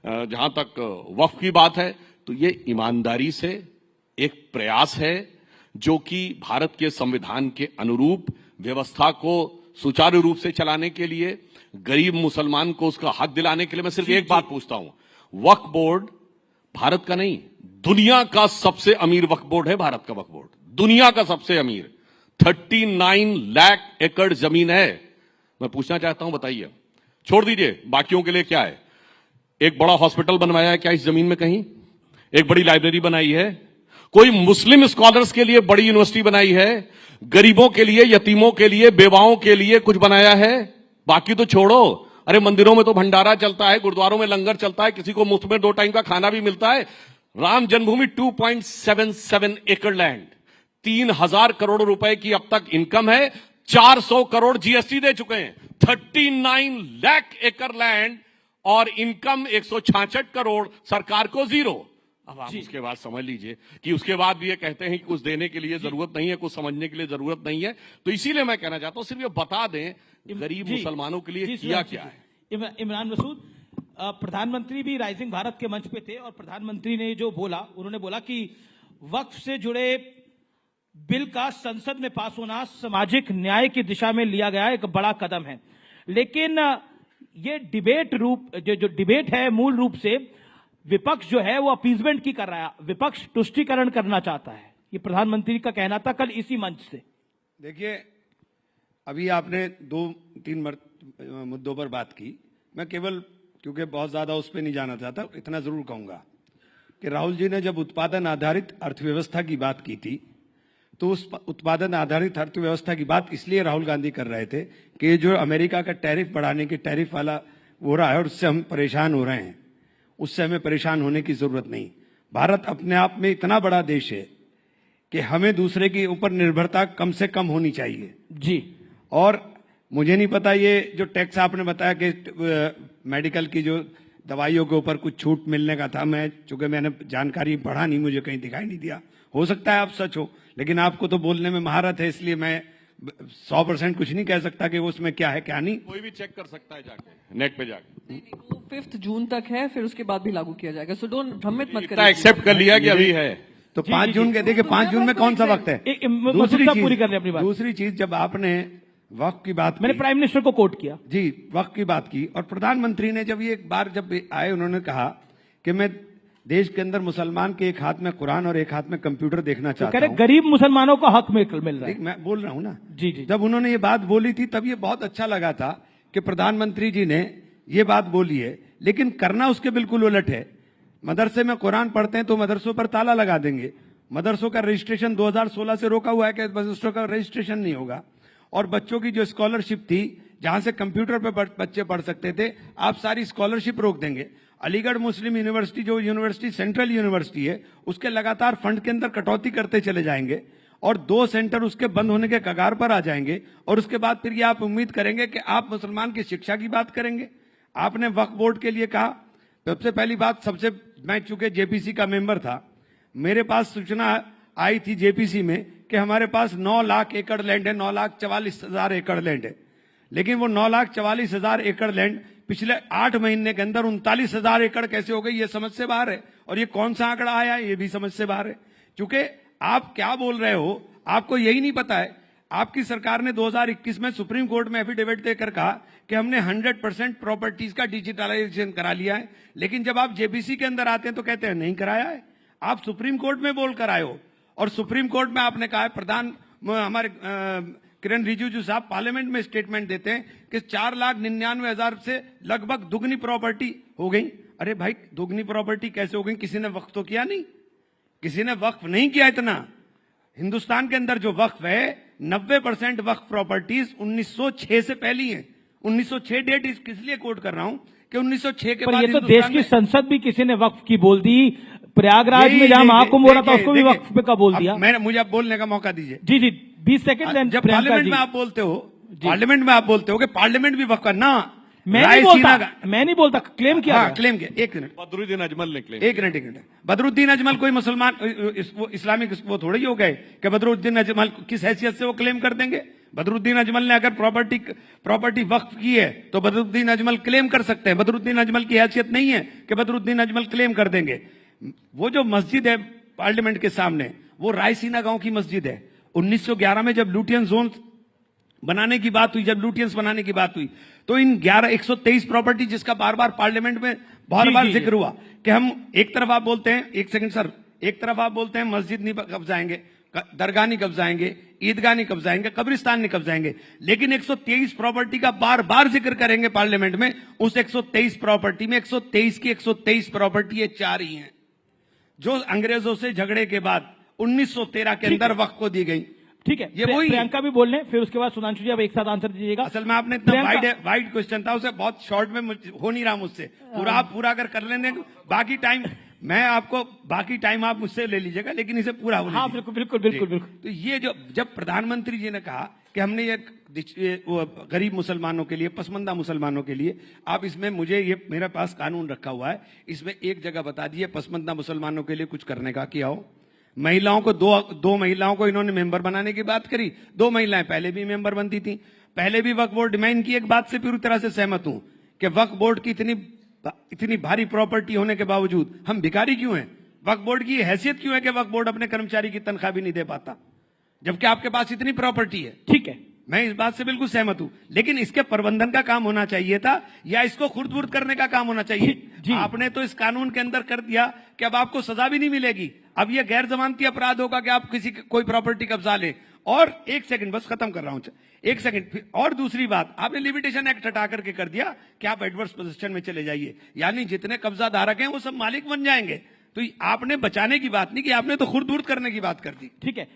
जहां तक वक्फ की बात है तो ये ईमानदारी से एक प्रयास है जो कि भारत के संविधान के अनुरूप व्यवस्था को सुचारू रूप से चलाने के लिए, गरीब मुसलमान को उसका हक दिलाने के लिए। मैं सिर्फ एक बात पूछता हूं, वक्फ बोर्ड भारत का नहीं, दुनिया का सबसे अमीर वक्फ बोर्ड है। भारत का वक्फ बोर्ड दुनिया का सबसे अमीर, 39 लाख एकड़ जमीन है। मैं पूछना चाहता हूं, बताइए, छोड़ दीजिए बाकियों के लिए क्या है। एक बड़ा हॉस्पिटल बनवाया है क्या इस जमीन में? कहीं एक बड़ी लाइब्रेरी बनाई है? कोई मुस्लिम स्कॉलर्स के लिए बड़ी यूनिवर्सिटी बनाई है? गरीबों के लिए, यतीमों के लिए, बेवाओं के लिए कुछ बनाया है? बाकी तो छोड़ो, अरे मंदिरों में तो भंडारा चलता है, गुरुद्वारों में लंगर चलता है, किसी को मुफ्त में 2 टाइम का खाना भी मिलता है। राम जन्मभूमि 2.77 एकड़ लैंड, 3000 करोड़ रुपए की अब तक इनकम है, 400 करोड़ जीएसटी दे चुके हैं। 39 लाख एकड़ लैंड और इनकम 166 करोड़, सरकार को 0। अब आप उसके बाद समझ लीजिए कि उसके बाद भी ये कहते हैं कि कुछ देने के लिए जरूरत नहीं है, कुछ समझने के लिए जरूरत नहीं है। तो इसीलिए मैं कहना चाहता हूं, सिर्फ ये बता दें गरीब मुसलमानों के लिए किया क्या है। इमरान मसूद, प्रधानमंत्री भी राइजिंग भारत के मंच पे थे और प्रधानमंत्री ने जो बोला, उन्होंने बोला कि वक्फ से जुड़े बिल का संसद में पास होना सामाजिक न्याय की दिशा में लिया गया एक बड़ा कदम है। लेकिन ये डिबेट जो डिबेट है, मूल रूप से विपक्ष जो है वो अपीजमेंट की कर रहा है, विपक्ष तुष्टीकरण करना चाहता है। ये प्रधानमंत्री का कहना था कल इसी मंच से। देखिए, अभी आपने 2-3 मुद्दों पर बात की। मैं केवल, क्योंकि बहुत ज्यादा उस पर नहीं जाना चाहता, इतना जरूर कहूंगा कि राहुल जी ने जब उत्पादन आधारित अर्थव्यवस्था की बात की थी, तो उस उत्पादन आधारित अर्थव्यवस्था की बात इसलिए राहुल गांधी कर रहे थे कि जो अमेरिका का टैरिफ बढ़ाने के टैरिफ वाला हो रहा है और उससे हम परेशान हो रहे हैं, उससे हमें परेशान होने की जरूरत नहीं। भारत अपने आप में इतना बड़ा देश है कि हमें दूसरे के ऊपर निर्भरता कम से कम होनी चाहिए जी। और मुझे नहीं पता, ये जो टैक्स आपने बताया कि मेडिकल की जो दवाइयों के ऊपर कुछ छूट मिलने का था, चूंकि मैंने जानकारी बढ़ा नहीं, मुझे कहीं दिखाई नहीं दिया। हो सकता है आप सच हो, लेकिन आपको तो बोलने में महारत है, इसलिए मैं 100% कुछ नहीं कह सकता कि उसमें क्या है क्या नहीं। कोई भी चेक कर सकता है जाके, नेट पे जाके। नहीं, वो 5 जून तक है, फिर उसके बाद भी लागू किया जाएगा। सो डोंट भ्रमित मत करिए। एक्सेप्ट कर लिया कि अभी है तो 5 जून के, देखिए 5 जून में कौन सा वक्त है? दूसरी चीज, जब आपने वक्फ की बात, मैंने प्राइम मिनिस्टर को कोट किया जी, वक्फ की बात की, और प्रधानमंत्री ने जब ये एक बार जब आए, उन्होंने कहा कि मैं देश के अंदर मुसलमान के एक हाथ में कुरान और एक हाथ में कंप्यूटर देखना चाहता हूं। गरीब मुसलमानों को हक मिल रहा है। मैं बोल रहा हूं ना जी जी। जब उन्होंने ये बात बोली थी तब ये बहुत अच्छा लगा था कि प्रधानमंत्री जी ने ये बात बोली है, लेकिन करना उसके बिल्कुल उलट है। मदरसे में कुरान पढ़ते हैं तो मदरसों पर ताला लगा देंगे। मदरसों का रजिस्ट्रेशन 2016 से रोका हुआ है कि मदरसों का रजिस्ट्रेशन नहीं होगा। और बच्चों की जो स्कॉलरशिप थी, जहां से कंप्यूटर पर बच्चे पढ़ सकते थे, आप सारी स्कॉलरशिप रोक देंगे। अलीगढ़ मुस्लिम यूनिवर्सिटी, जो यूनिवर्सिटी सेंट्रल यूनिवर्सिटी है, उसके लगातार फंड के अंदर कटौती करते चले जाएंगे और 2 सेंटर उसके बंद होने के कगार पर आ जाएंगे। और उसके बाद फिर ये आप उम्मीद करेंगे कि आप मुसलमान की शिक्षा की बात करेंगे। आपने वक्फ बोर्ड के लिए कहा, सबसे पहली बात, मैं चूंकि जेपीसी का मेंबर था, मेरे पास सूचना आई थी जेपीसी में कि हमारे पास 9 लाख एकड़ लैंड है, 9,44,000 एकड़ लैंड है। लेकिन वो 9,44,000 एकड़ लैंड पिछले 8 महीने के अंदर 39,000 एकड़ कैसे हो गई, ये समझ से बाहर है। और ये कौन सा आंकड़ा आया है, ये भी समझ से बाहर है। क्योंकि आप क्या बोल रहे हो, आपको यही नहीं पता है। आपकी सरकार ने 2021 में सुप्रीम कोर्ट में एफिडेविट देकर कहा कि हमने 100% प्रॉपर्टीज का डिजिटलाइजेशन करा लिया है, लेकिन जब आप जेपीसी के अंदर आते हैं तो कहते हैं नहीं कराया है। आप सुप्रीम कोर्ट में बोल कर आए हो, और सुप्रीम कोर्ट में आपने कहा है, हमारे किरण रिजिजू साहब पार्लियामेंट में स्टेटमेंट देते हैं कि 4,99,000 से लगभग दुगनी प्रॉपर्टी हो गई। अरे भाई, दुगनी प्रॉपर्टी कैसे हो गई? किसी ने वक्फ तो किया नहीं, किसी ने वक्फ नहीं किया। इतना हिंदुस्तान के अंदर जो वक्फ है, 90% वक्फ प्रॉपर्टीज 1906 से पहली है। 1906 डेट किस लिए कोट कर रहा हूं कि 1906 के बाद ये तो देश की संसद भी किसी ने वक्फ की बोल दी। प्रयागराज में जहां महाकुंभ हो रहा था उसको भी वक्फ पे का बोल दिया। मुझे अब बोलने का मौका दीजिए। जी जी, 20 सेकंड। जब पार्लियामेंट में आप बोलते हो, पार्लियामेंट में आप बोलते हो कि पार्लियामेंट भी वक्फ का ना, मैं नहीं बोलता, क्लेम किया हाँ गया। क्लेम किया। एक मिनट, बदरुद्दीन अजमल ने क्लेम एक मिनट। बदरुद्दीन अजमल कोई मुसलमान इस्लामिक वो थोड़े ही हो गए कि बदरुद्दीन अजमल किस हैसियत से वो क्लेम कर देंगे। बदरुद्दीन अजमल ने अगर प्रॉपर्टी वक्फ की है तो बदरुद्दीन अजमल क्लेम कर सकते हैं। बदरुद्दीन अजमल की हैसियत नहीं है कि बदरुद्दीन अजमल क्लेम कर देंगे। वो जो मस्जिद है पार्लियामेंट के सामने, वो रायसीना गांव की मस्जिद है। 1911 में जब लुटियन जोन बनाने की बात हुई, जब लुटियंस बनाने की बात हुई, तो इन 123 प्रॉपर्टी जिसका बार बार पार्लियामेंट में बार बार जिक्र हुआ कि हम एक तरफ आप बोलते हैं, एक सेकंड सर, एक तरफ आप बोलते हैं मस्जिद नहीं कब्जाएंगे, दरगाह नहीं कब्जाएंगे, ईदगाह नहीं कब्जाएंगे, कब्रिस्तान नहीं कब्जाएंगे, लेकिन 123 प्रॉपर्टी का बार बार जिक्र करेंगे पार्लियामेंट में। उस 123 प्रॉपर्टी में 123 की 123 प्रॉपर्टी ये 4 ही हैं जो अंग्रेजों से झगड़े के बाद 1913 के अंदर वक्त को दी गई। ठीक है, ये वही प्रियंका भी बोल रहे हैं, फिर उसके बाद सुधांशु जी आप एक साथ आंसर दीजिएगा। असल में आपने इतना वाइड क्वेश्चन था, उसे बहुत शॉर्ट में हो नहीं रहा मुझसे। आप पूरा अगर कर लेंगे बाकी टाइम मैं आपको, बाकी टाइम आप मुझसे ले लीजिएगा, लेकिन इसे पूरा हो हाँ बिल्कुल बिल्कुल बिल्कुल बिल्कुल। तो ये जब प्रधानमंत्री जी ने कहा कि हमने ये गरीब मुसलमानों के लिए, पसमंदा मुसलमानों के लिए, आप इसमें मुझे ये मेरे पास कानून रखा हुआ है, इसमें एक जगह बता दिए पसमंदा मुसलमानों के लिए कुछ करने का किया हो। महिलाओं को दो महिलाओं को इन्होंने मेंबर बनाने की बात करी। 2 महिलाएं पहले भी मेंबर बनती थी, पहले भी वक्फ बोर्ड डिमांड की। एक बात से पूरी तरह से सहमत हूं कि वक्फ बोर्ड की इतनी भारी प्रॉपर्टी होने के बावजूद हम भिखारी क्यों हैं? वक्फ बोर्ड की हैसियत क्यों है कि वक्फ बोर्ड अपने कर्मचारी की तनख्वाह भी नहीं दे पाता, जबकि आपके पास इतनी प्रॉपर्टी है? ठीक है, मैं इस बात से बिल्कुल सहमत हूं, लेकिन इसके प्रबंधन का काम होना चाहिए था या इसको खुर्द-बुर्द करने का काम होना चाहिए। आपने तो इस कानून के अंदर कर दिया कि अब आपको सजा भी नहीं मिलेगी। अब यह गैर जमानती अपराध होगा कि आप किसी कोई प्रॉपर्टी कब्जा लें। और एक सेकंड, बस खत्म कर रहा हूं, एक सेकंड। और दूसरी बात, आपने लिमिटेशन एक्ट हटा करके कर दिया कि आप एडवर्स पोजीशन में चले जाइए, यानी जितने कब्जा धारक हैं वो सब मालिक बन जाएंगे। तो आपने बचाने की बात नहीं की, आपने तो खुर्द-बुर्द करने की बात कर दी। ठीक है।